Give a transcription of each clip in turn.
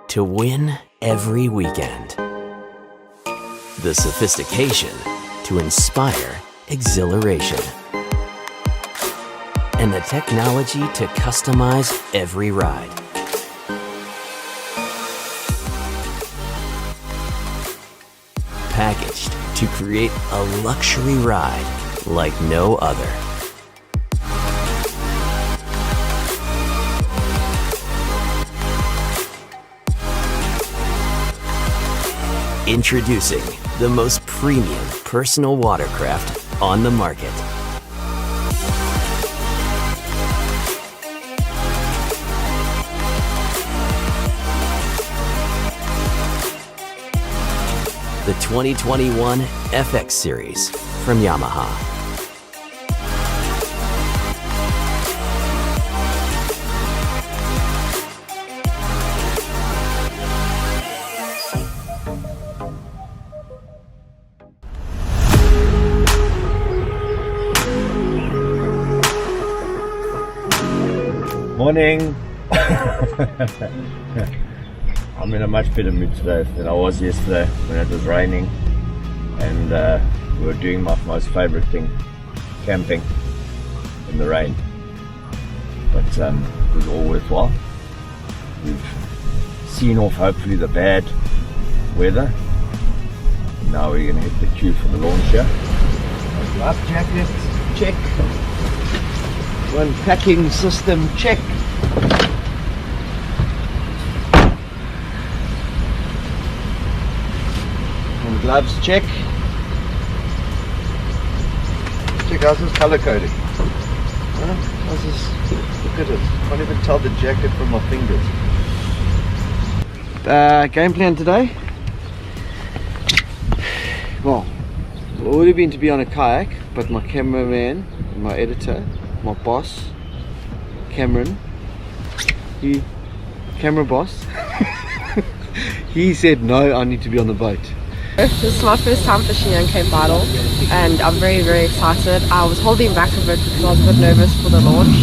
to win every weekend. The sophistication to inspire exhilaration. And the technology to customize every ride. Packaged to create a luxury ride like no other. Introducing the most premium personal watercraft on the market. The 2021 FX Series from Yamaha. Morning. I'm in a much better mood today than I was yesterday when it was raining and we were doing my most favorite thing, camping in the rain. But it was all worthwhile. We've seen off hopefully the bad weather. Now we're going to hit the queue for the launch here. Life jacket, check. One packing system, check. And gloves, check. Check, how's this color coding? How's this? Look at it. Can't even tell the jacket from my fingers. Game plan today? Well, it would have been to be on a kayak, but my cameraman, my editor, my boss, Cameron, camera boss, he said no, I need to be on the boat. This is my first time fishing in Cape Vidal and I'm very excited. I was holding back a bit because I was a bit nervous for the launch,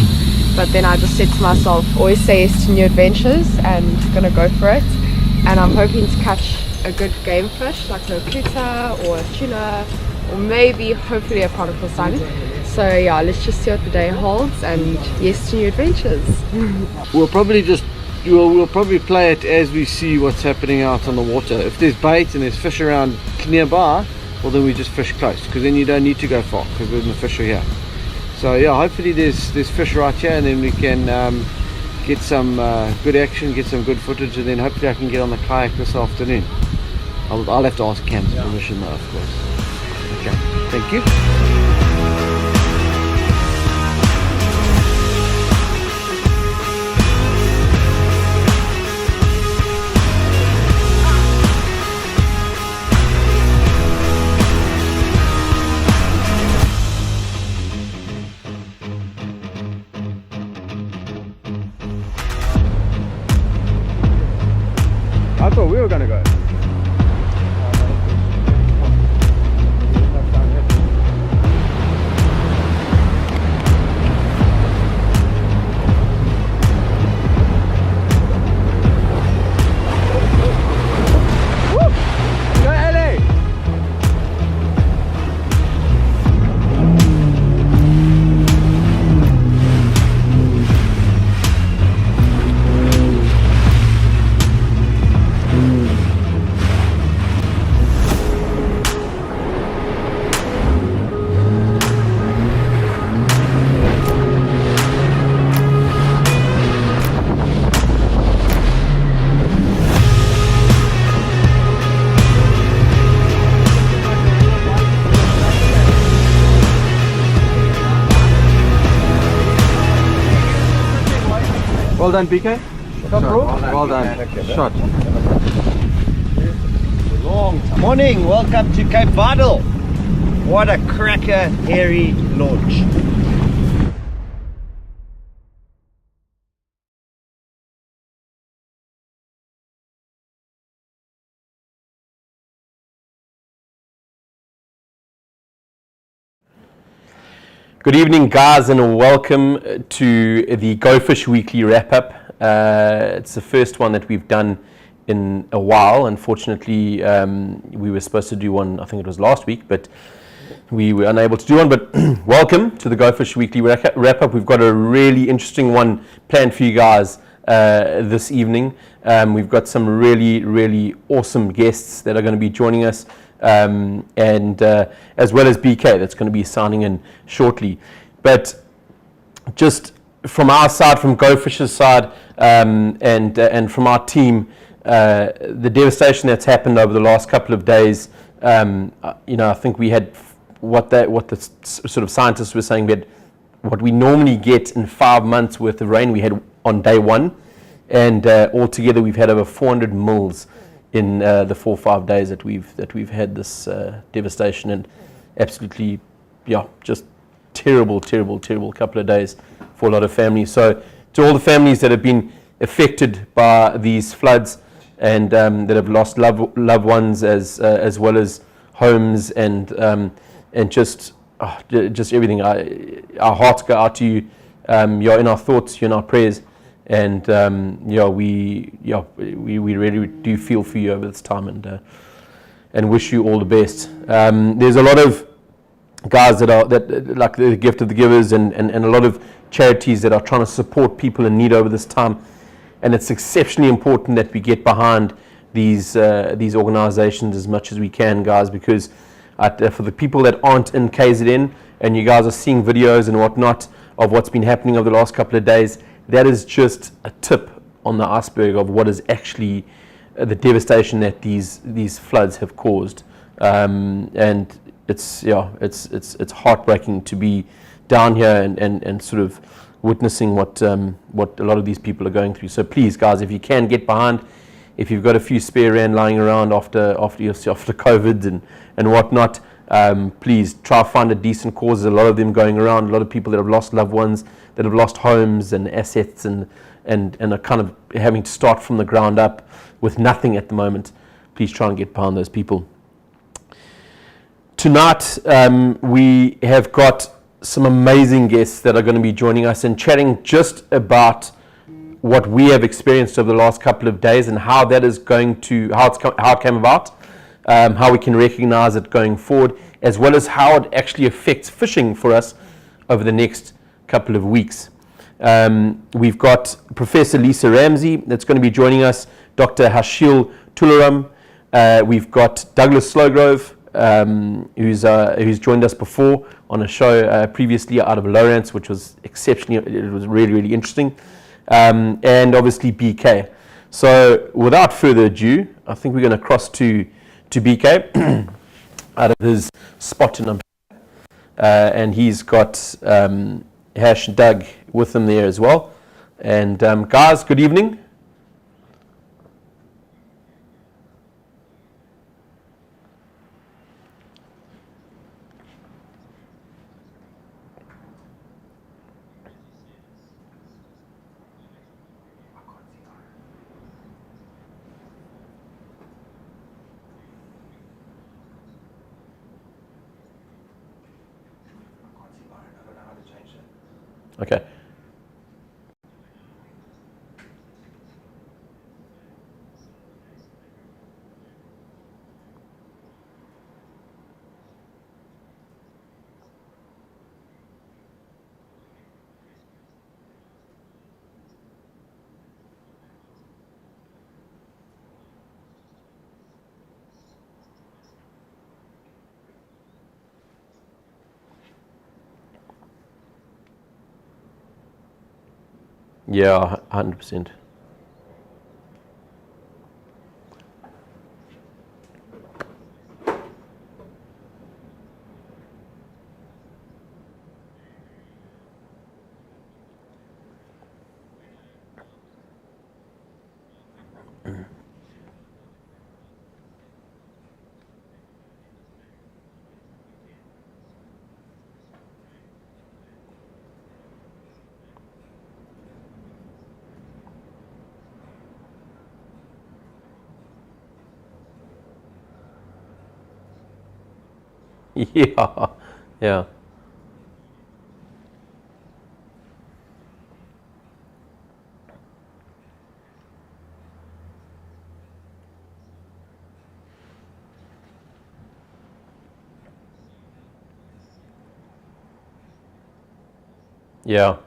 but then I just said to myself, always say yes to new adventures and gonna go for it. And I'm hoping to catch a good game fish like a kuta or a tuna or maybe hopefully a prodigal son. So yeah, let's just see what the day holds and yes to new adventures. We'll probably play it as we see what's happening out on the water. If there's bait and there's fish around nearby, well then we just fish close, because then you don't need to go far because the fish are here. So yeah, hopefully there's fish right here and then we can get some good action, get some good footage, and then hopefully I can get on the kayak this afternoon. I'll have to ask Cam's permission though, of course. Okay, thank you. I thought we were gonna go. Well done, BK. Well done. Shot. Long time. Morning, welcome to Cape Vidal. What a cracker, hairy launch. Good evening, guys, and welcome to the Go Fish Weekly Wrap-Up. It's the first one that we've done in a while. Unfortunately, we were supposed to do one, I think it was last week, but we were unable to do one. But welcome to the Go Fish Weekly wrap up. We've got a really interesting one planned for you guys this evening. We've got some really awesome guests that are going to be joining us, and as well as BK that's going to be signing in shortly. But just from our side, from Go Fish's side, and from our team, the devastation that's happened over the last couple of days, I think we had what the sort of scientists were saying, we had what we normally get in 5 months worth of rain, we had on day one, and altogether we've had over 400 mils in the 4 or 5 days that we've had this devastation, and absolutely, just terrible couple of days for a lot of families. So to all the families that have been affected by these floods and that have lost loved ones as well as homes and just everything, our hearts go out to you. You're in our thoughts, you're in our prayers, and we really do feel for you over this time, and wish you all the best. There's a lot of guys that like the Gift of the Givers and a lot of charities that are trying to support people in need over this time, and it's exceptionally important that we get behind these organizations as much as we can, guys, because for the people that aren't in KZN and you guys are seeing videos and whatnot of what's been happening over the last couple of days, that is just a tip on the iceberg of what is actually the devastation that these floods have caused, and it's heartbreaking to be down here and sort of witnessing what a lot of these people are going through. So please, guys, if you can get behind, if you've got a few spare rand lying around after COVID and whatnot, please try to find a decent cause. There's a lot of them going around, a lot of people that have lost loved ones, that have lost homes and assets and are kind of having to start from the ground up with nothing at the moment. Please try and get behind those people. Tonight, we have got some amazing guests that are going to be joining us and chatting just about what we have experienced over the last couple of days and how that is going to, how it came about, how we can recognize it going forward, as well as how it actually affects fishing for us over the next couple of weeks. We've got Professor Lisa Ramsey that's going to be joining us, Dr. Hashil Tularam. We've got Douglas Slowgrove, who's joined us before on a show previously out of Lawrence, which was exceptionally, it was really interesting, and obviously BK. So without further ado, I think we're going to cross to BK out of his spot in and he's got Hash and Doug with him there as well. And guys, good evening. Okay. Yeah, 100%. Yeah, yeah. Yeah.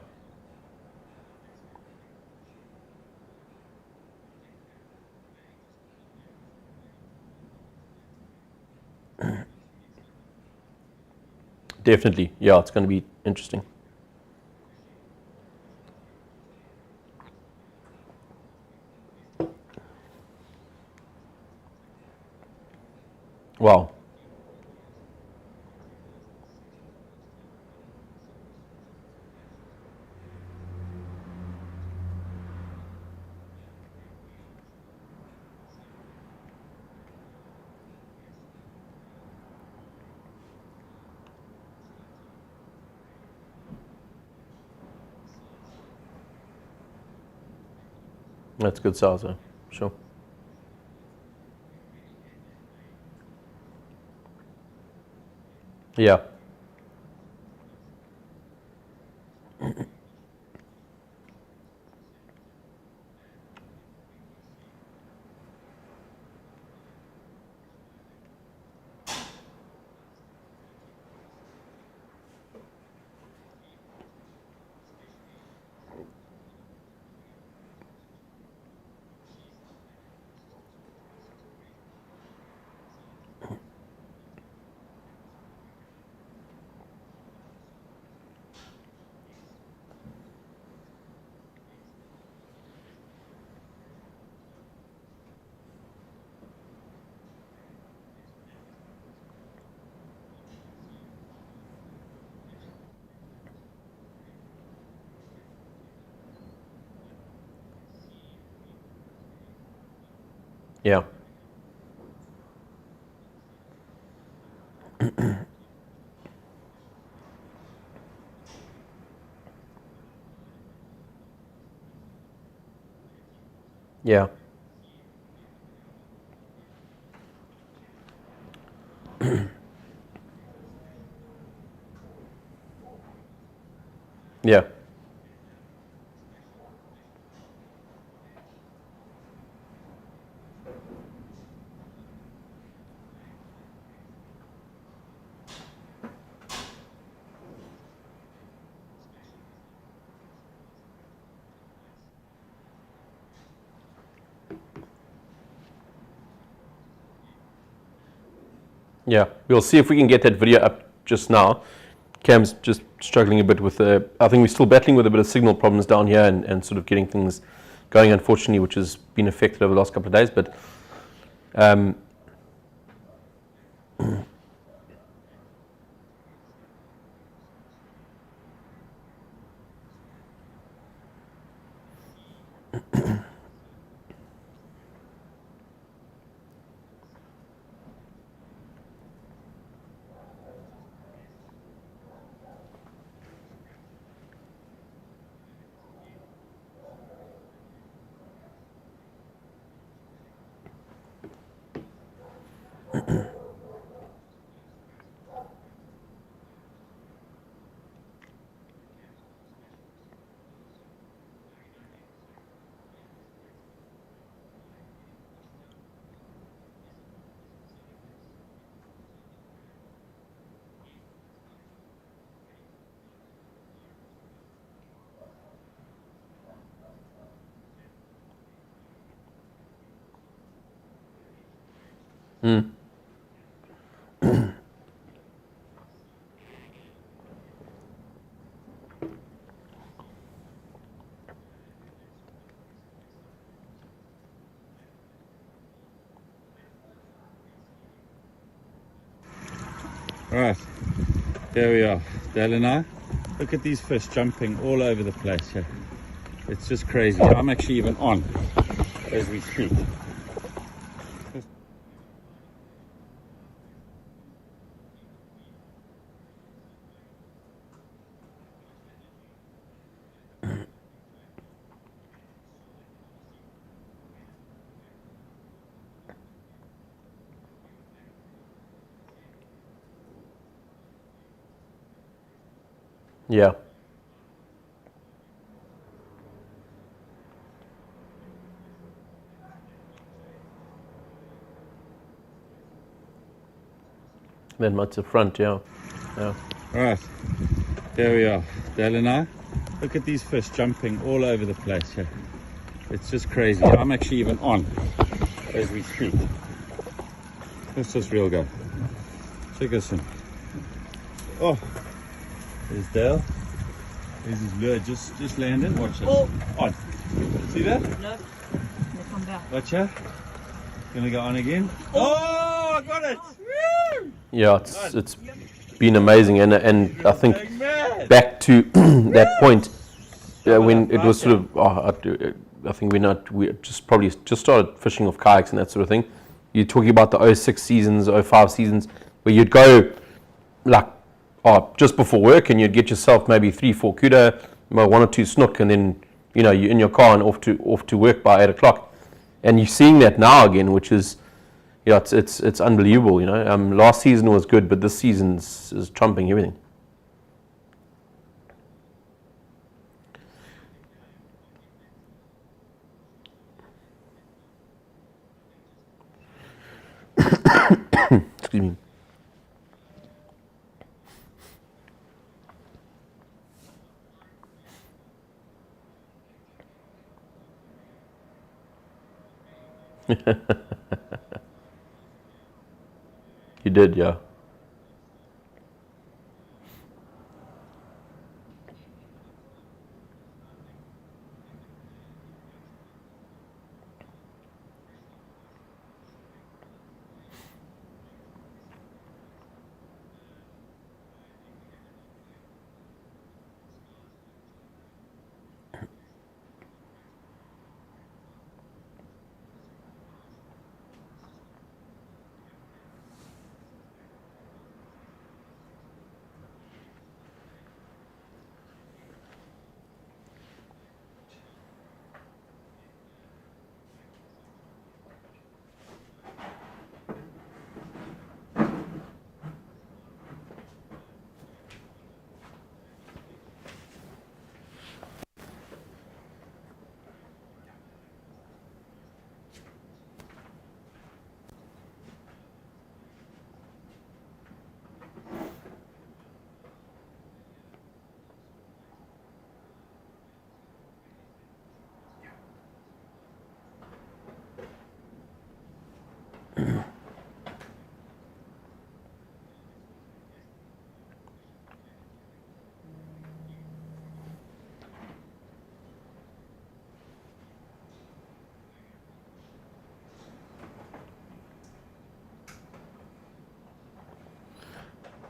Definitely. Yeah, it's going to be interesting. Wow. That's good salsa. Sure. Yeah. Yeah. Yeah. Yeah. Yeah. We'll see if we can get that video up just now. Cam's just struggling a bit with I think we're still battling with a bit of signal problems down here and sort of getting things going, unfortunately, which has been affected over the last couple of days. But Right, there we are, Dale and I. Look at these fish jumping all over the place here. It's just crazy. I'm actually even on as we speak. yeah. Then much the front, yeah. Yeah. Right, there we are, Dale and I. Look at these fish jumping all over the place here. It's just crazy. I'm actually even on as we speak. Let's just reel go. Check this in. Oh, there's Dale. There's his lure just landed. Watch this. Oh. On. See that? No. Gonna come down. Gotcha. Gonna go on again. Oh, I got it! Woo! Yeah, it's been amazing, and I think Going mad. back to that point when it was sort of I think we just probably just started fishing off kayaks and that sort of thing. You're talking about the 06 seasons, 05 seasons, where you'd go like just before work and you'd get yourself maybe 3-4 kuda, 1 or 2 snook, and then you're in your car and off to work by 8 o'clock. And you're seeing that now again, which is it's unbelievable. Last season was good, but this season is trumping everything. Excuse me. You did, yeah.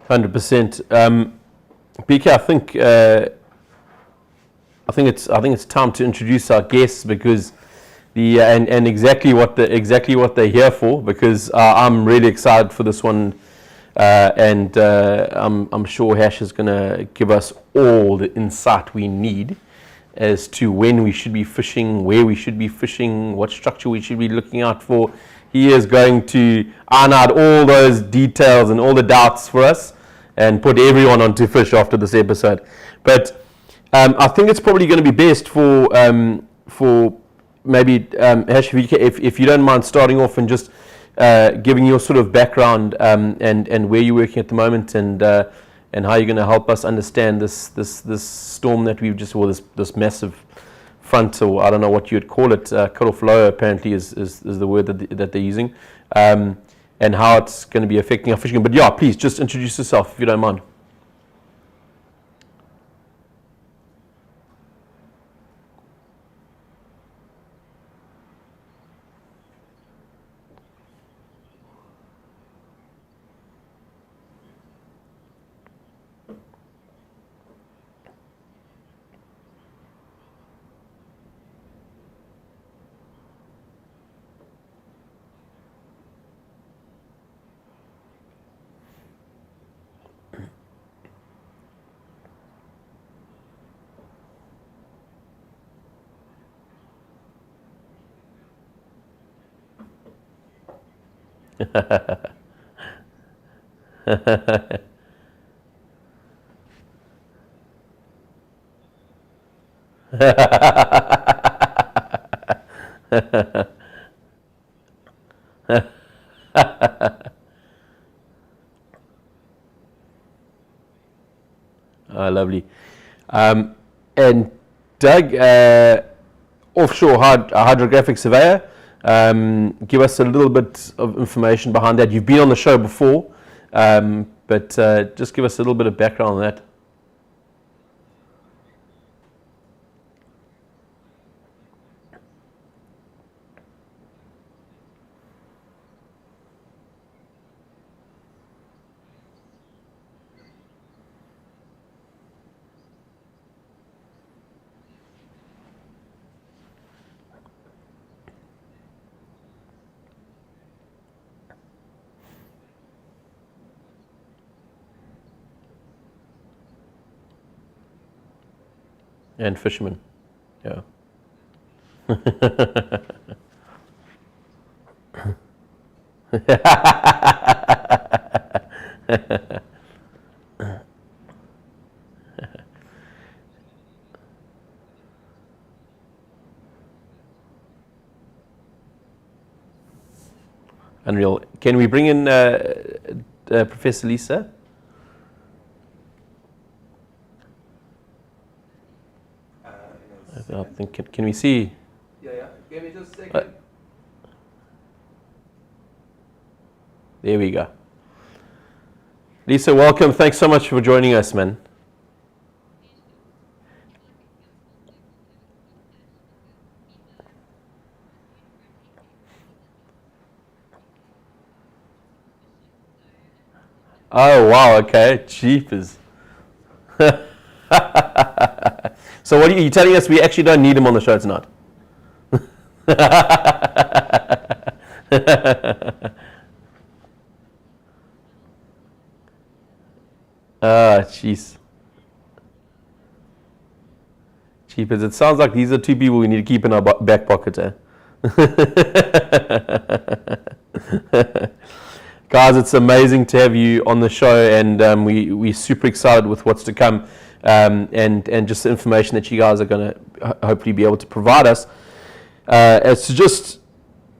%. BK, I think it's time to introduce our guests, because and exactly what they're here for, because I'm really excited for this one, and I'm sure Hash is going to give us all the insight we need as to when we should be fishing, where we should be fishing, what structure we should be looking out for. He is going to iron out all those details and all the doubts for us and put everyone onto fish after this episode. But I think it's probably going to be best for maybe Hash, if you don't mind starting off and just giving your sort of background and where you're working at the moment, and how you're going to help us understand this storm that we've just, or this massive front, or I don't know what you'd call it, cut off low apparently is the word that they're using, and how it's going to be affecting our fishing. But yeah, please just introduce yourself if you don't mind. Lovely. And Doug, offshore hydrographic surveyor, give us a little bit of information behind that. You've been on the show before, but just give us a little bit of background on that. And fishermen, yeah. Unreal. Can we bring in Professor Lisa? I think, can we see? Yeah. Give me just a second. There we go. Lisa, welcome. Thanks so much for joining us, man. Oh, wow. Okay. Jeepers. So what are you telling us? We actually don't need him on the show tonight. Ah, jeez. Cheapers. It sounds like these are two people we need to keep in our back pocket, eh? Guys, it's amazing to have you on the show, and we're super excited with what's to come, and just the information that you guys are going to hopefully be able to provide us. As to just,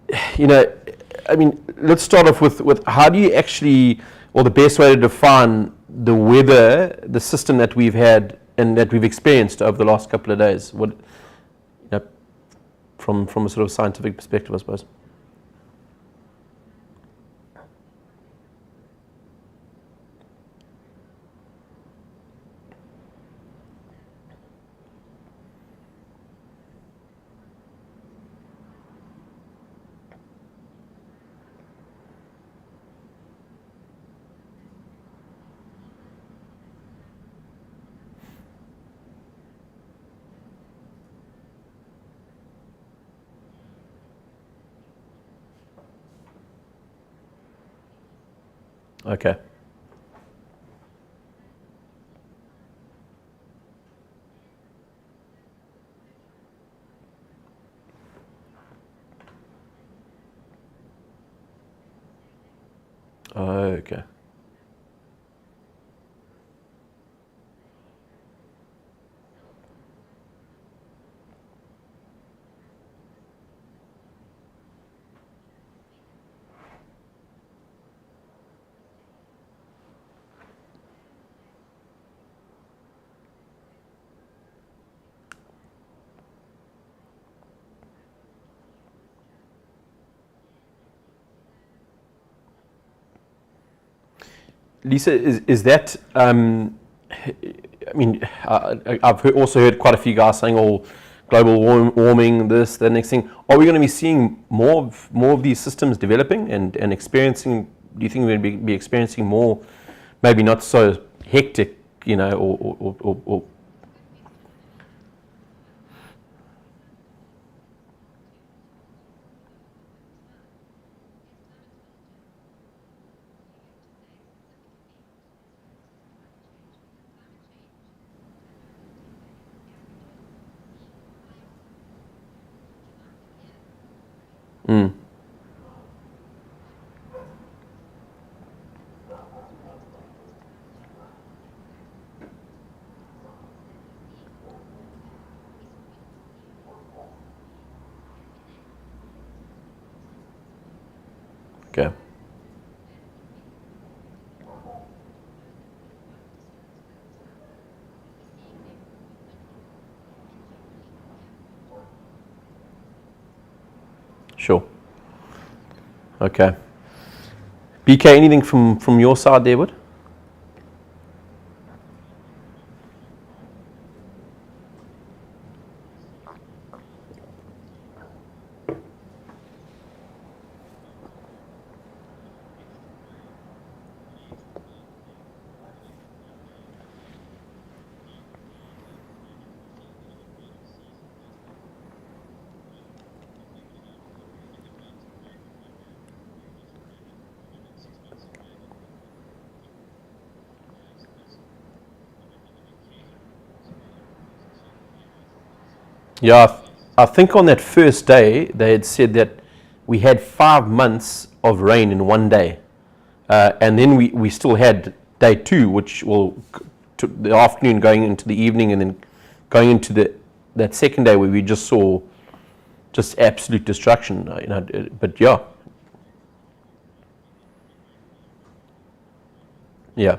I mean, let's start off with how do you actually, or the best way to define the weather, the system that we've had and that we've experienced over the last couple of days? What, from a sort of scientific perspective, I suppose. Okay. Okay. Lisa, is that, I mean, I've also heard quite a few guys saying, oh, global warming, this, the next thing. Are we going to be seeing more of these systems developing and experiencing, do you think we're going to be experiencing more, maybe not so hectic, or okay. Okay. BK, anything from your side there, Wood? Yeah, I think on that first day they had said that we had 5 months of rain in one day, and then we still had day 2, which took the afternoon going into the evening, and then going into that second day where we just saw just absolute destruction. But yeah, yeah.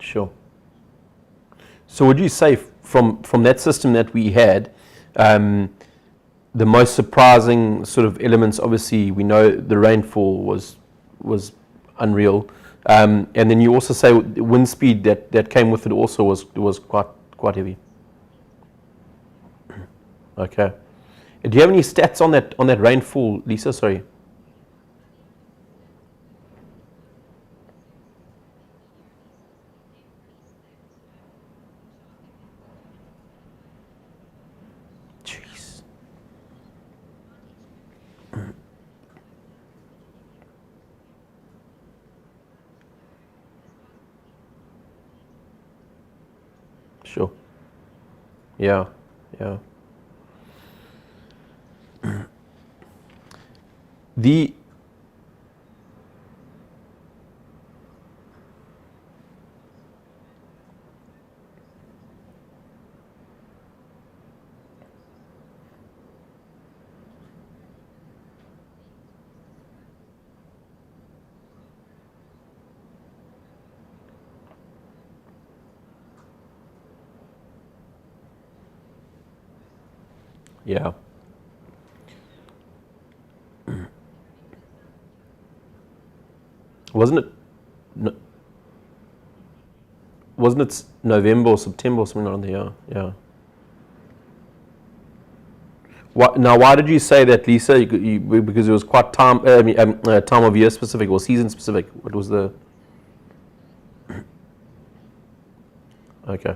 Sure. So would you say from that system that we had, the most surprising sort of elements? Obviously, we know the rainfall was unreal, and then you also say the wind speed that came with it also was quite heavy. Okay. Do you have any stats on that rainfall, Lisa? Sorry. Jeez. Sure. Yeah. Yeah. The yeah. Wasn't it? No, wasn't it November or September or something around there? Yeah. Yeah. Now, why did you say that, Lisa? Because it was quite time of year specific or season specific. What was the? Okay.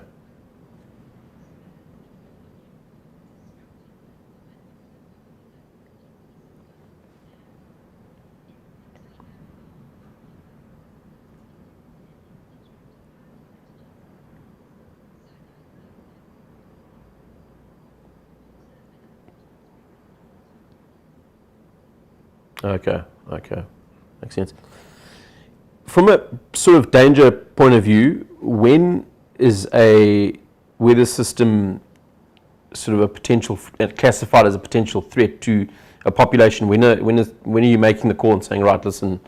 Okay. Okay. Makes sense. From a sort of danger point of view, when is a weather system sort of a potential classified as a potential threat to a population? When are you making the call and saying, right, listen?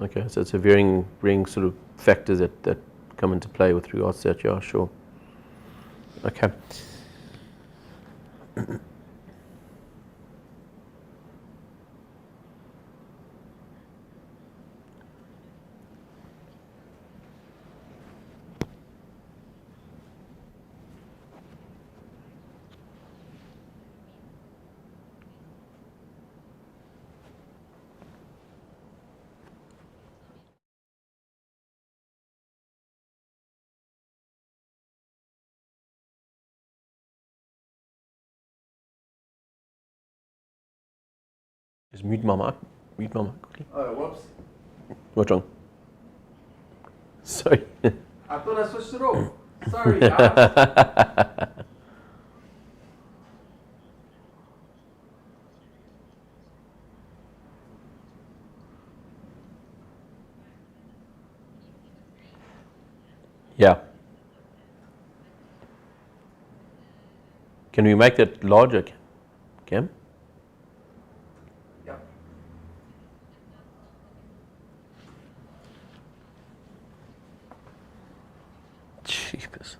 Okay, so it's a varying sort of factors that come into play with regards to that. Yeah, sure. Okay. Just mute my mic. Mute my mic quickly. Oh, whoops. What's wrong? Sorry. I thought I switched it off. Sorry, guys. Yeah. Can we make that larger, Cam? Yep. Jeepers.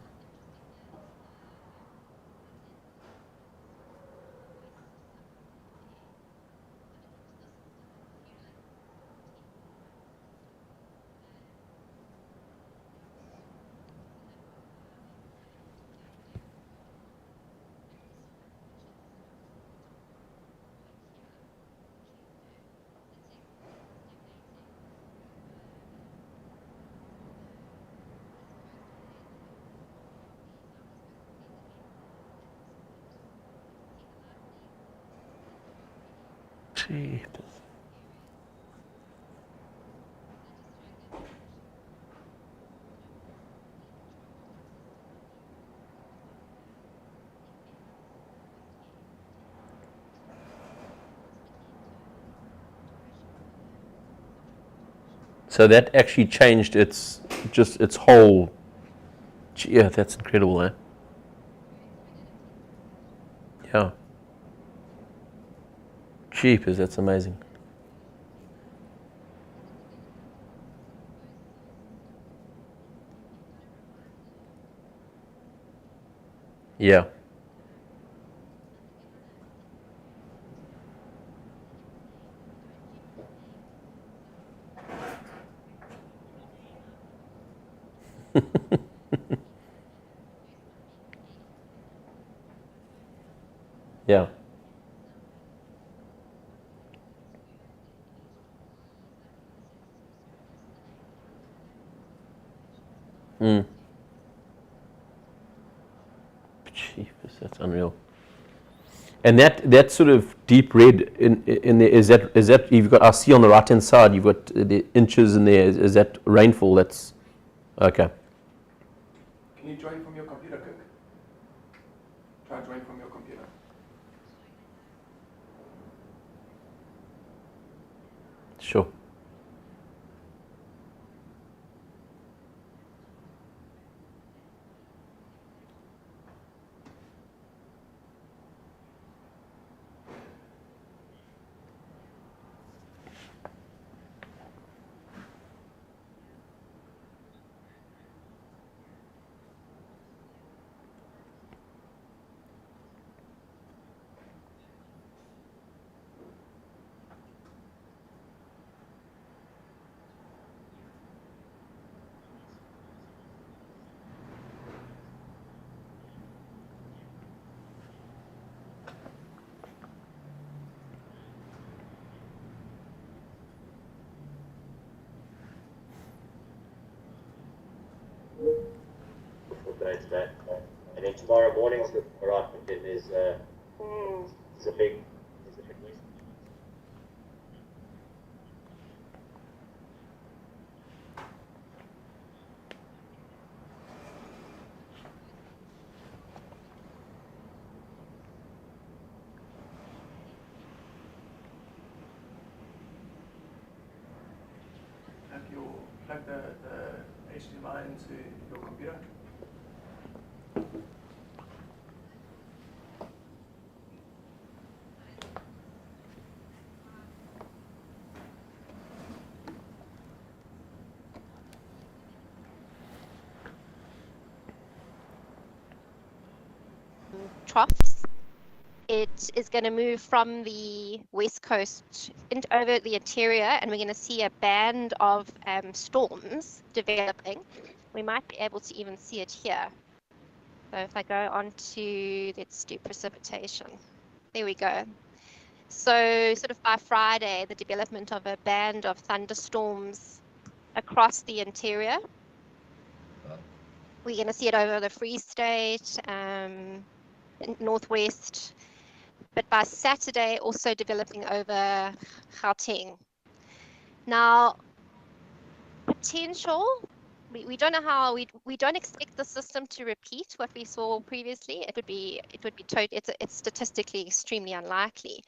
Jeepers. So that actually changed its whole. Yeah, that's incredible, eh? Yeah. Jeepers, that's amazing. Yeah. Yeah. Jeepers, that's unreal. And that sort of deep red in there, is that you've got, I see on the right hand side you've got the inches in there. Is that rainfall? That's okay. Can you join from your computer, Cook? Try join from your computer. Sure. Today. And then tomorrow morning's alright, but then there's a big risk. Have you plug the HDMI into your computer? troughs. It is going to move from the west coast over the interior, and we're going to see a band of storms developing. We might be able to even see it here. So if I go on to, let's do precipitation. There we go. So sort of by Friday, the development of a band of thunderstorms across the interior. We're going to see it over the Free State, northwest, but by Saturday also developing over Gauteng. Now, potential, we don't know how, we don't expect the system to repeat what we saw previously. It's statistically extremely unlikely,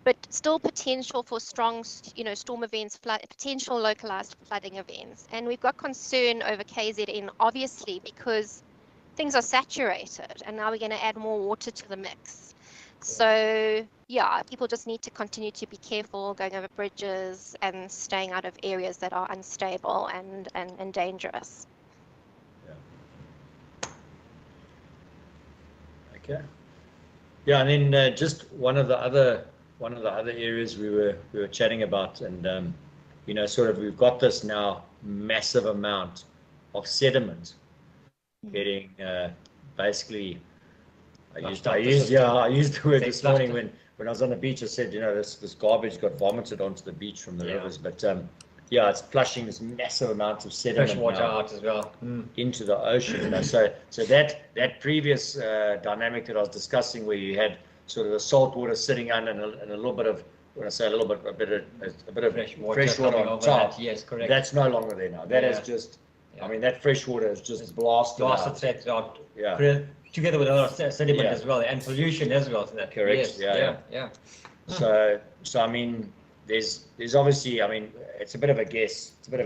but still potential for strong, storm events, potential localized flooding events. And we've got concern over KZN, obviously, because things are saturated, and now we're going to add more water to the mix. So yeah, people just need to continue to be careful going over bridges and staying out of areas that are unstable and dangerous. Okay. Yeah, and then just one of the other areas we were chatting about, and sort of we've got this now massive amount of sediment getting basically. I used the word this morning when I was on the beach. I said, this garbage got vomited onto the beach from the rivers, but it's flushing this massive amount of sediment fresh water out as well into the ocean. So that previous dynamic that I was discussing, where you had sort of the salt water sitting under and a little bit of, when I say a little bit, a bit of fresh water on top. Yes, correct. That's no longer there now. That is just. I mean, that fresh water is just blasted out. Together with other sediment as well, and pollution as well. So correct. Yes. So I mean, there's obviously, I mean, it's a bit of a guess. It's a bit of